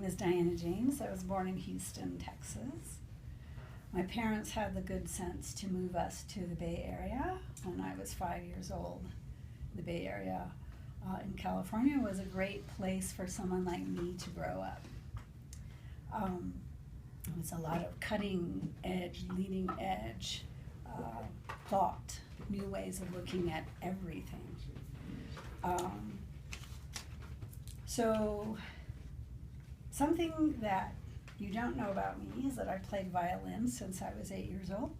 name is Diana James. I was born in Houston, Texas. My parents had the good sense to move us to the Bay Area when I was 5 years old. The Bay Area in California was a great place for someone like me to grow up. It was a lot of cutting edge, leading edge thought, new ways of looking at everything. So something that you don't know about me is that I played violin since I was 8 years old,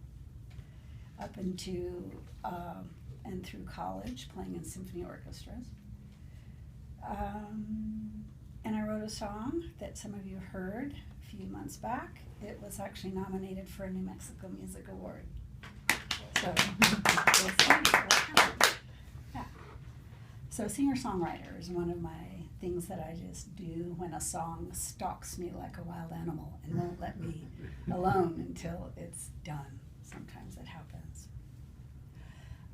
up into and through college, playing in symphony orchestras. And I wrote a song that some of you heard a few months back. It was actually nominated for a New Mexico Music Award. So, yeah. So singer-songwriter is one of my things that I just do when a song stalks me like a wild animal and won't let me alone until it's done. Sometimes it happens.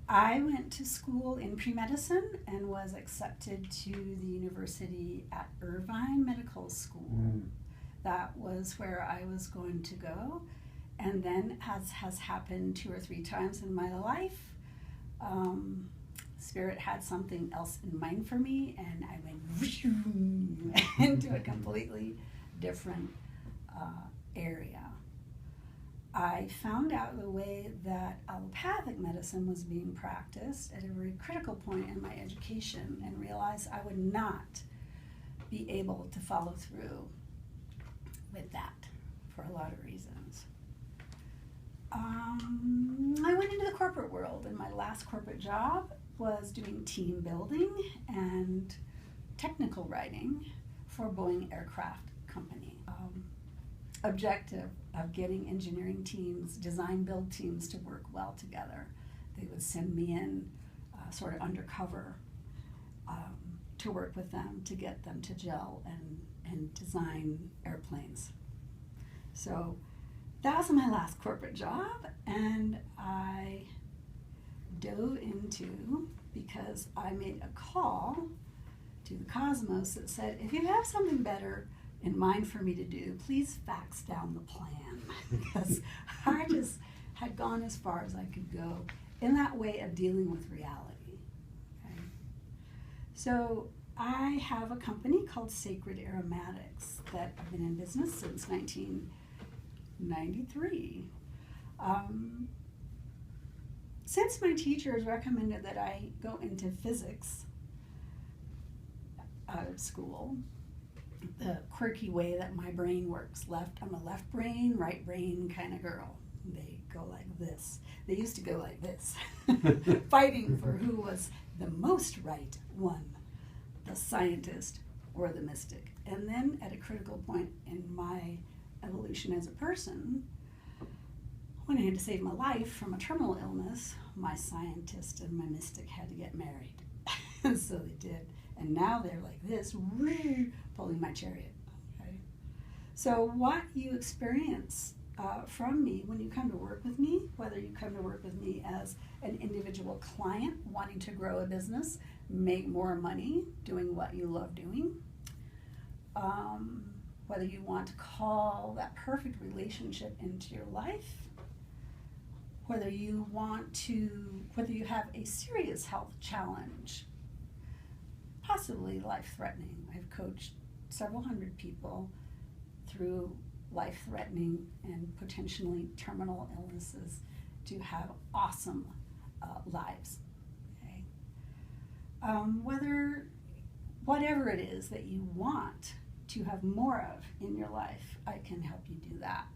I went to school in pre-medicine and was accepted to the university at Irvine Medical School. That was where I was going to go. And then, as has happened 2 or 3 times in my life, Spirit had something else in mind for me, and I went into a completely different area. I found out the way that allopathic medicine was being practiced at a very critical point in my education and realized I would not be able to follow through with that for a lot of reasons. I went into the corporate world, and my last corporate job was doing team building and technical writing for Boeing Aircraft Company. Objective of getting engineering teams, design build teams to work well together. They would send me in sort of undercover to work with them to get them to gel and design airplanes. So that was my last corporate job, and I dove into, because I made a call to the cosmos that said, if you have something better in mind for me to do, please fax down the plan. Because I just had gone as far as I could go in that way of dealing with reality. Okay? So I have a company called Sacred Aromatics that I've been in business since 1993. Since my teachers recommended that I go into physics out of school, the quirky way that my brain works, I'm a left brain, right brain kind of girl. They go like this. They used to go like this, fighting for who was the most right one, the scientist or the mystic. And then at a critical point in my evolution as a person, when I had to save my life from a terminal illness, my scientist and my mystic had to get married. And so they did. And now they're like this, pulling my chariot. Okay? So what you experience from me when you come to work with me, whether you come to work with me as an individual client wanting to grow a business, make more money doing what you love doing, whether you want to call that perfect relationship into your life, whether you have a serious health challenge, possibly life-threatening. I've coached several hundred people through life-threatening and potentially terminal illnesses to have awesome lives. Okay? Whatever it is that you want to have more of in your life, I can help you do that.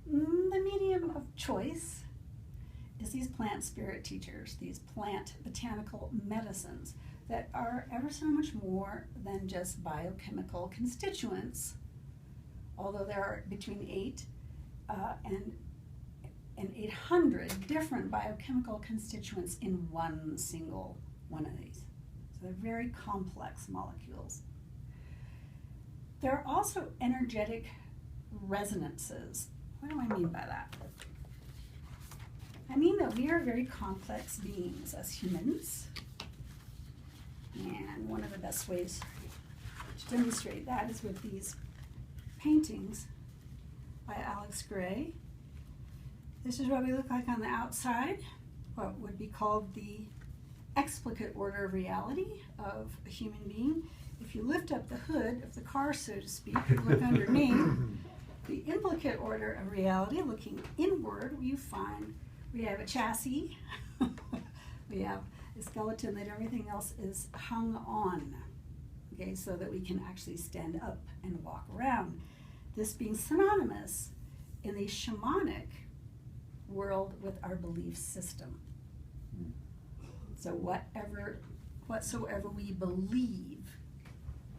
The medium of choice is these plant spirit teachers, these plant botanical medicines that are ever so much more than just biochemical constituents, although there are between 8 and 800 different biochemical constituents in one single one of these. So they're very complex molecules. There are also energetic resonances. What do I mean by that? I mean that we are very complex beings as humans. And one of the best ways to demonstrate that is with these paintings by Alex Gray. This is what we look like on the outside, what would be called the explicate order of reality of a human being. If you lift up the hood of the car, so to speak, and look underneath, the implicate order of reality, looking inward, you find we have a chassis, we have a skeleton that everything else is hung on, okay, so that we can actually stand up and walk around. This being synonymous in the shamanic world with our belief system. So whatsoever we believe,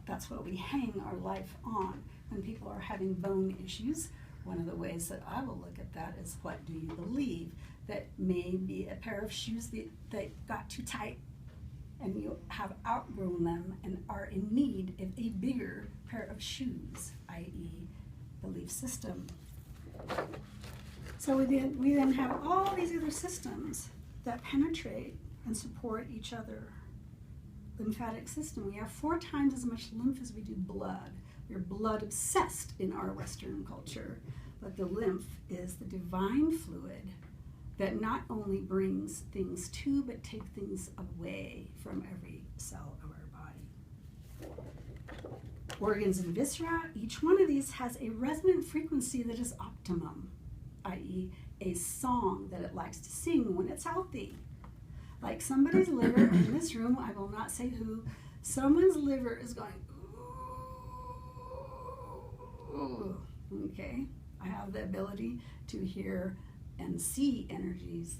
that's what we hang our life on. When people are having bone issues, one of the ways that I will look at that is, what do you believe? That may be a pair of shoes that got too tight and you have outgrown them and are in need of a bigger pair of shoes, i.e. belief system. So we then have all these other systems that penetrate and support each other. Lymphatic system, we have 4 times as much lymph as we do blood. We're blood obsessed in our Western culture, but the lymph is the divine fluid that not only brings things to, but take things away from every cell of our body. Organs and viscera, each one of these has a resonant frequency that is optimum, i.e. a song that it likes to sing when it's healthy. Like somebody's liver in this room, I will not say who, someone's liver is going, ooh, okay? I have the ability to hear and see energies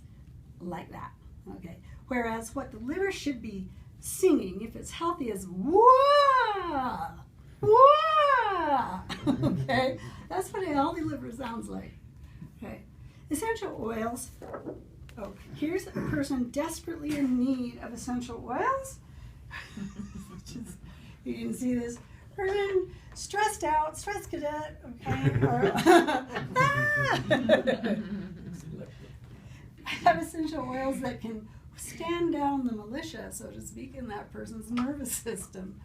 like that, okay? Whereas what the liver should be singing, if it's healthy, is wah, wah, okay? That's what a healthy liver sounds like, okay? Essential oils. Oh, here's a person desperately in need of essential oils. You can see this person stressed out, stress cadet, okay? Or, I have essential oils that can stand down the militia, so to speak, in that person's nervous system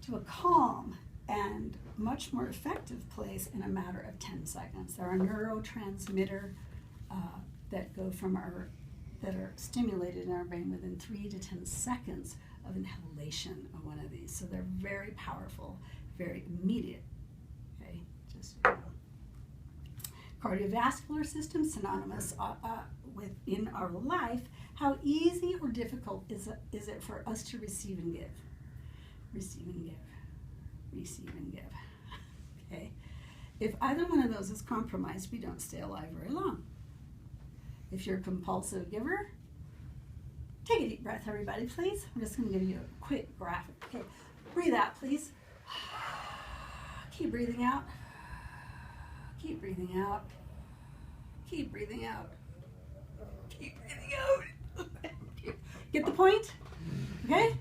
to a calm and much more effective place in a matter of 10 seconds. There are neurotransmitter that go from that are stimulated in our brain within 3 to 10 seconds of inhalation of one of these. So they're very powerful, very immediate. Okay, just cardiovascular system, synonymous within our life. How easy or difficult is it for us to receive and give? Receive and give. Receive and give. Okay. If either one of those is compromised, we don't stay alive very long. If you're a compulsive giver, take a deep breath, everybody, please. I'm just going to give you a quick graphic. Okay, breathe out, please. Keep breathing out. Keep breathing out. Keep breathing out. Keep breathing out. Get the point? Okay?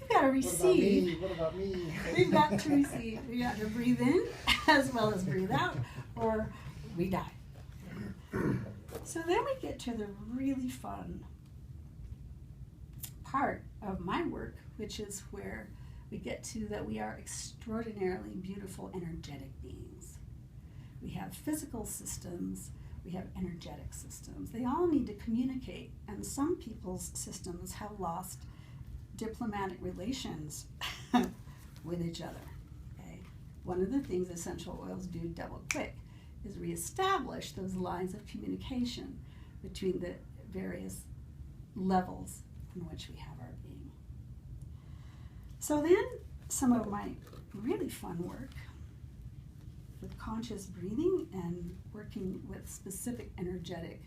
We've got to receive. What about me? We've got to receive. We've got to breathe in as well as breathe out, or we die. So then we get to the really fun part of my work, which is where we get to that we are extraordinarily beautiful, energetic beings. We have physical systems, we have energetic systems. They all need to communicate, and some people's systems have lost diplomatic relations with each other. Okay? One of the things essential oils do double quick is reestablish those lines of communication between the various levels in which we have our being. So then some of my really fun work with conscious breathing and working with specific energetic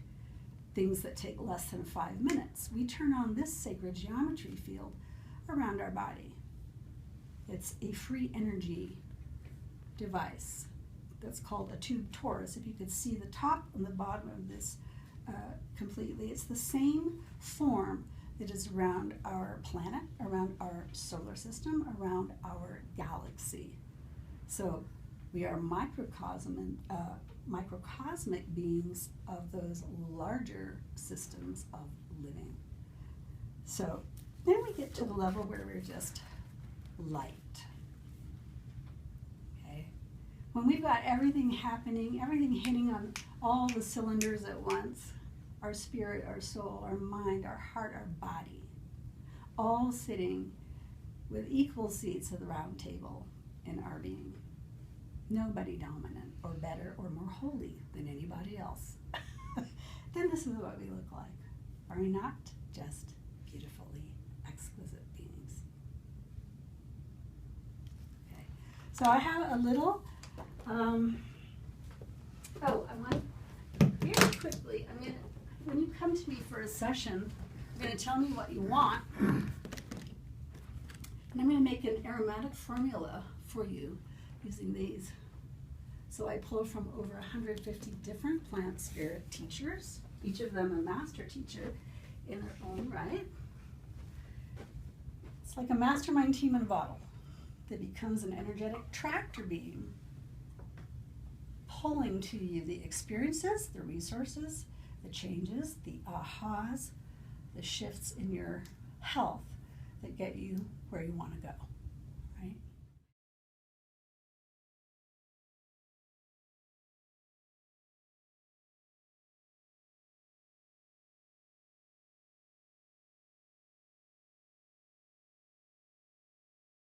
things that take less than 5 minutes. We turn on this sacred geometry field around our body. It's a free energy device that's called a tube torus. If you could see the top and the bottom of this completely, it's the same form that is around our planet, around our solar system, around our galaxy. So we are microcosmic beings of those larger systems of living. So then we get to the level where we're just light. when we've got everything happening, everything hitting on all the cylinders at once, our spirit, our soul, our mind, our heart, our body, all sitting with equal seats at the round table in our being. Nobody dominant or better or more holy than anybody else. Then this is what we look like. Are we not just beautifully exquisite beings? Okay, so I have a little, I want, very quickly, when you come to me for a session, you're going to tell me what you want, and I'm going to make an aromatic formula for you using these. So I pulled from over 150 different plant spirit teachers, each of them a master teacher in their own right. It's like a mastermind team in a bottle that becomes an energetic tractor beam, pulling to you the experiences, the resources, the changes, the ahas, the shifts in your health that get you where you want to go.